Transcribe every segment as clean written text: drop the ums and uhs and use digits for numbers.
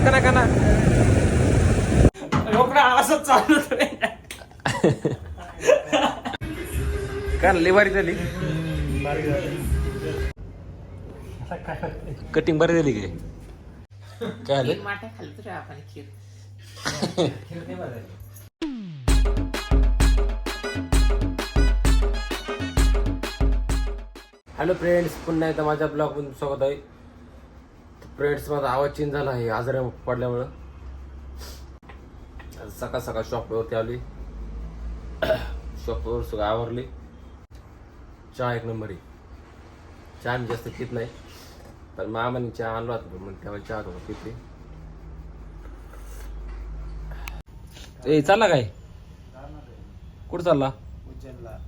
कना कना लोकडा असंच चालू का लिवारी झाली कटिंग बरी झाली काय काय आलं माठा खाल्लं तर आपण खीर हॅलो फ्रेंड्स, पुन्हा एकदा माझ्या ब्लॉगमध्ये स्वागत आहे. फ्रेंड्स, माझा आवाज चेंज झाला आहे आजारी पडल्यामुळं. सकाळ सकाळ शॉपवरती आली, शॉपवर सगळं आवरली. चहा एक नंबर आहे. चहा मी जास्त पित नाही, पण मामाने चहा आणला होता म्हणून तेव्हा चहा थोडा पिते. ए चालला काय? कुठं चालला? उज्जैनला.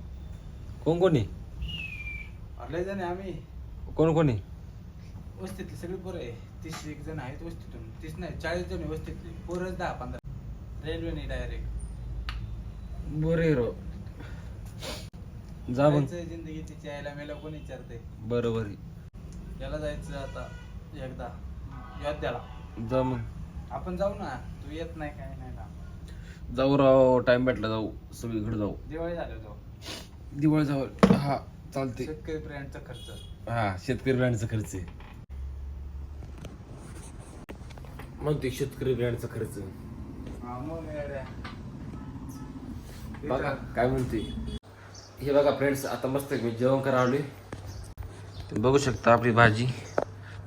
कोण कोणी? लय जण आहे आम्ही. कोण कोणी? वस्तीतले सगळे पोरं आहे. 30 जण आहेत वस्तीतून. 30 नाही 40 जण आहे वस्तीतले. पोरं 10-15. रेल्वेने डायरेक्ट. बरे रो जा मग. जिंदगी तिची आईला मेला कोण विचारते. बरोबर याला जायचं आता एकदा योद्ध्याला. जा मग. आपण जाऊ ना. तू येत नाही काय नाही ना. जाऊ राव, टाइम भेटला जाऊ, सगळीकडे जाऊ. दिवाळी झालं जाऊ. दिवाळी जाऊ. हा चालते. शेतकरी ब्रँडचा खर्च. हा शेतकरी ब्रँडचा खर्च आहे. मग ते शेतकरी ब्रँडचा खर्च हा मग येड्या. बघा काय म्हणते. हे बघा फ्रेंड्स, आता मस्त मी जेवण करावले. तुम्ही बघू शकता आपली भाजी,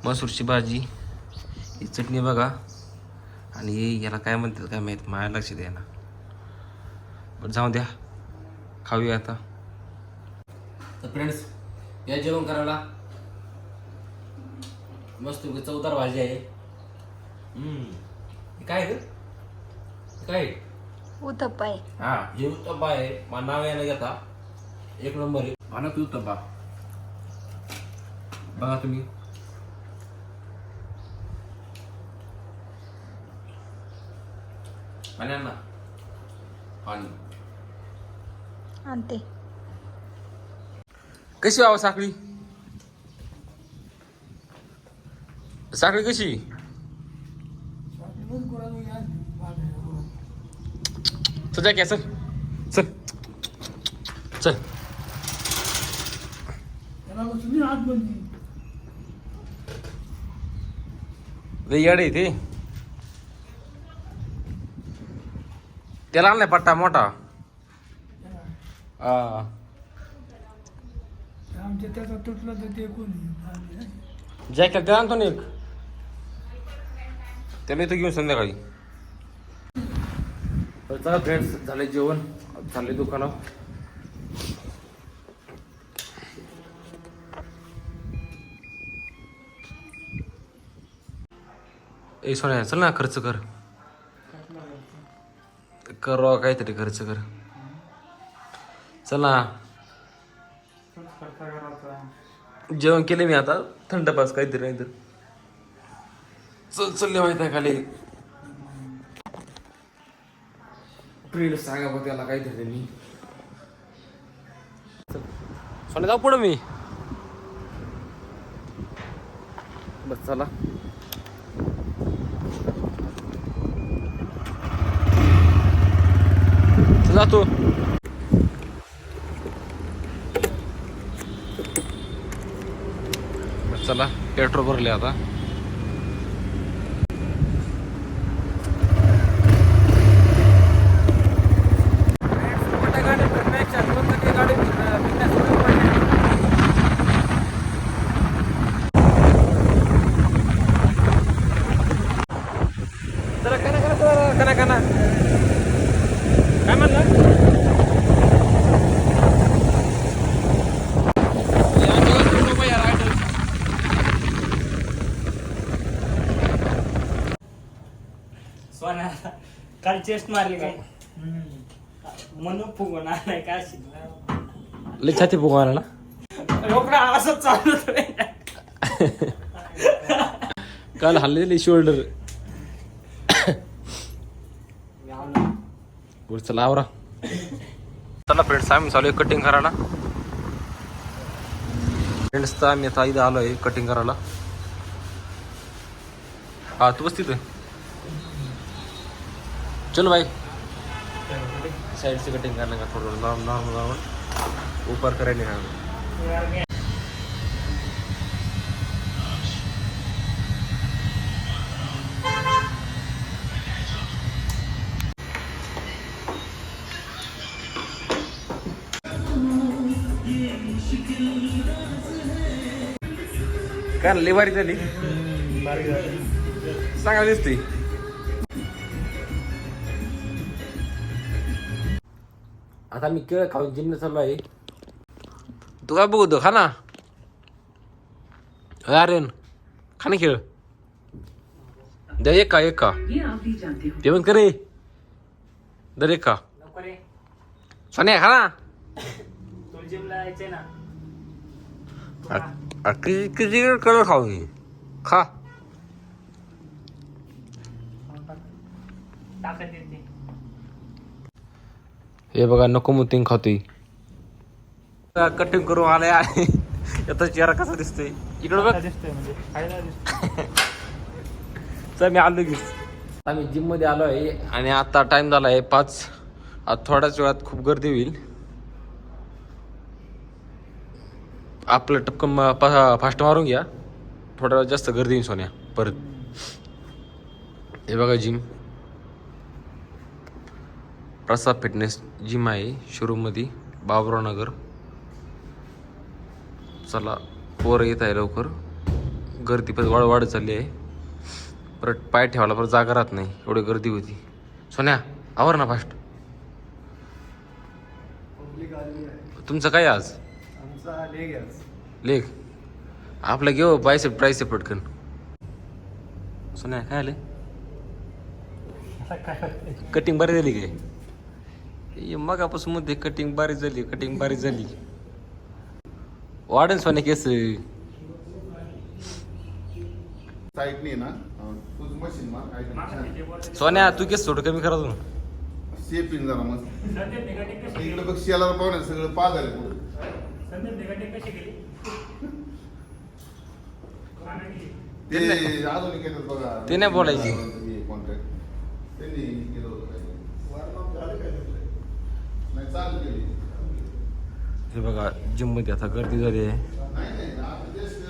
मसूरची भाजी, ही चटणी बघा, आणि याला काय म्हणतात काय माहित, माझ्या लक्ष द्या ना. बरं जाऊ द्या, खाऊया आता. तर फ्रेंड्स, या जेवण करायला मस्त चवदार भाजी आहे. काय रे काय? उत्तप्पा आहे. हा हे उत्तप्पा आहे. माझं नाव यायला घेता एक नंबर आहे. आणा तू उत्तप्पा बघा तुम्ही. पाणी आण ना, पाणी आणते. कशी व्हावं साखळी? साखळी कशी? तुझ्या क्या चल चल चल. येडे ते त्याला आणलाय पट्टा मोठा. त्याचा तुटला तर ते कोणी जॅकेट त्याला आणतो ना एक, त्याला इथं घेऊन संध्याकाळी. चला फ्रेंड्स, झाले जेवण, चालले दुकानावर. ए सोन्या चल ना, खर्च कर काहीतरी खर्च कर. चल ना, जेवण केले मी आता, थंड पास काहीतरी नाही तर. चल चल माहित आहे खाली. प्रिय सांगा बघ त्याला काहीतरी. मी सोन्या जाऊ पुढं मी. बस चला. जातो. चला पेट्रोल भरले आता. कना कना काय म्हणलं? सोना काल चेस्ट मारली काय म्हणून फुगून आलाय का लय छाती फुगवायला ना. लोकडा असंच चालू काल हल्लेली शोल्डर. चला आवरा. चला फ्रेंड्स, आम्ही चालू आहे कटिंग करायला. फ्रेंड्स, तर आम्ही आता इथं आलो आहे कटिंग करायला. हा तू बस तिथं. चलो भाई साइड से कटिंग करने का थोड़ा नॉर्मल ऊपर करेंगे हम। काय लई भारी झाली चांगला दिसते. आता मी केळ खाऊन जिमला चाललो आहे. तू काय बघतो खा ना. आर्यन खा ना खेळ दे एक का जेवण करे दर एक का नको रे सोन्या खा ना. तुला जिमला जायचंय ना. किती किती कलर खाऊ मी खा. ताकद येते. हे बघा नको मुतिंग खातोय. कटिंग करून आलाय आणि याचा चेहरा कसा दिसतोय इकडे बघ. दिसतोय म्हणजे खायला दिसतोय. चल मी आलो की आम्ही जिम मध्ये आलो आहे आणि आता टाइम झाला आहे 5. आज थोड्याच वेळात खूप गर्दी होईल. आपलं टपकन फास्ट मारून घ्या. थोड्या वेळात जास्त गर्दी येईल सोन्या परत. हे बघा जिम प्रसाद फिटनेस जिम आहे शोरूममध्ये बाबुराव नगर. चला पोरं येत आहे लवकर. गर्दी पण वाढत चालली आहे. परत पाय ठेवायला परत जागा राहत नाही एवढी गर्दी होती. सोन्या आवर ना फास्ट. तुमचं काय आज आमचा लेग आहे. लेख आपलं घेऊ बायसेप ट्रायसेप पटकन. सोन्या काय आलं कटिंग बरी झाली काय मगापासून मध्ये कटिंग बारीक झाली कटिंग बारीक झाली. वाढन सोन्या केस. साईडनी ना तुझं मशीन मार सोन्या तू केस थोडं कमी करा तू. शेपिंग जरा मस्त इकडे बघ शेलाला पाहुणे सगळं पाच झाले पुढे ते अजून केलं बघा. ते नाही बोलायची. कॉन्ट्रॅक्ट त्यांनी केलं होतं काही नाही चालू केली. हे बघा जिम मध्ये आता गर्दी झाली आहे. नाही नाही आता जस्ट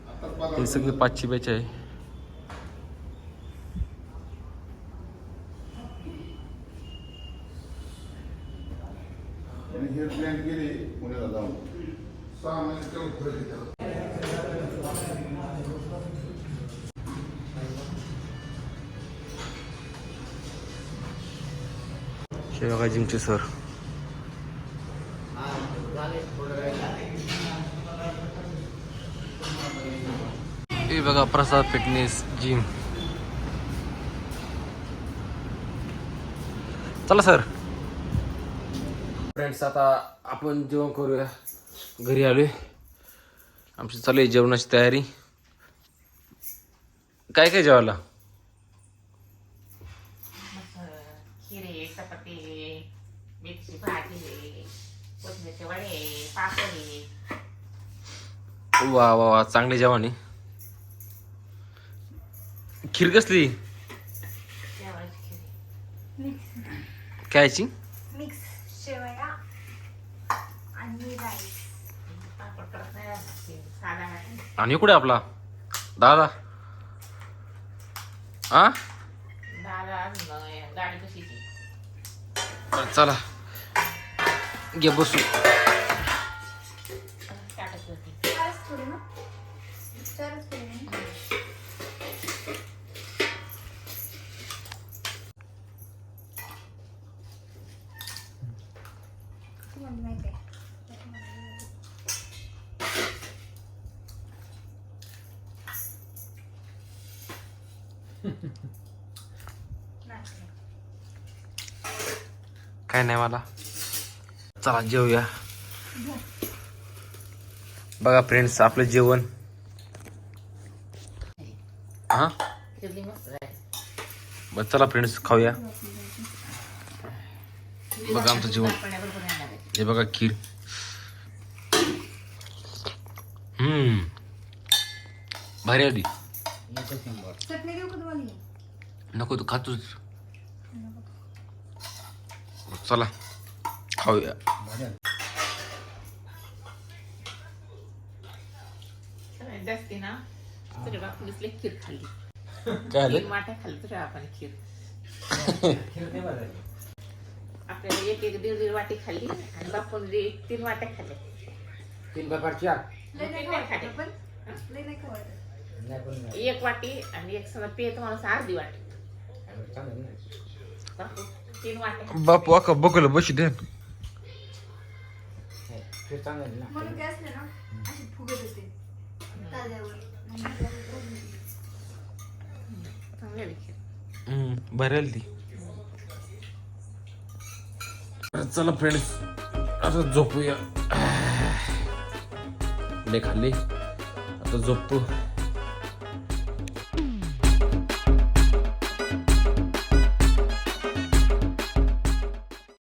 आता हे सगळे 5ची बॅच आहे. हे प्लॅन केले पुण्याला जाऊन 6 महिने तेवढं खर्च केला. हे बघा जिमचे सर. हे बघा प्रसाद फिटनेस जिम. चला सर. फ्रेंड्स आता आपण जेवण करूया. घरी आलोय. आमची चालू आहे जेवणाची तयारी. काय काय जेवायला खिरे चपाती मेथीची भाजी कोथिंबीरचे वडे पापड. वा वा वा चांगले जेवण आहे. खीर कसली शेवाळ्याची खिरी कायची मिक्स शेवया आणि राईस. पापड करत नाही साधा नाही. आणि कुठे आपला दादा हा दादा गाडी कशीची चला घे बसू. टाकत होती. चारच थोडे ना चारच थोडे ना. तुम्हाला माहिती आहे काय नाही मला. चला जेवूया. बघा फ्रेंड्स आपलं जेवण. हा खिरली मस्त झाली. बरं चला फ्रेंड्स खाऊया. बघा आमचं जेवण. पाण्याबरोबर येणार आहे. हे बघा खीर. भारी आली. याचं शंभर. चटणी देऊ का तुम्हाला? नको तू खातोच. चला खाऊया. जास्ती ना तुझ्या बापूनीच लई खीर खाल्ली. काय आलं? 3 वाट्या खाल्ली तुझ्या बापाने खीर. आपल्याला 1-1, 1.5 वाटी खाल्ली आणि बापूने 3 वाट्या खाल्ल्या. 3 बाय 4 लय नाही खावायचं पण लय नाही खावायचं. नाही पण नाही. 1 वाटी आणि एक समजा पेत माणूस अर्धी वाटी. चांगलं नाही. बापू 3 वाट्या. बापू अख्खा बघलं बशी दे. नाही, ते चांगलं आहे ना. म्हणून काय असले ना अशी फुगत होते ताज्यावर. चांगली आली खीर. भरेल ती. चला फ्रेंड्स आता झोपूया. लय खाल्ली आता झोपतो.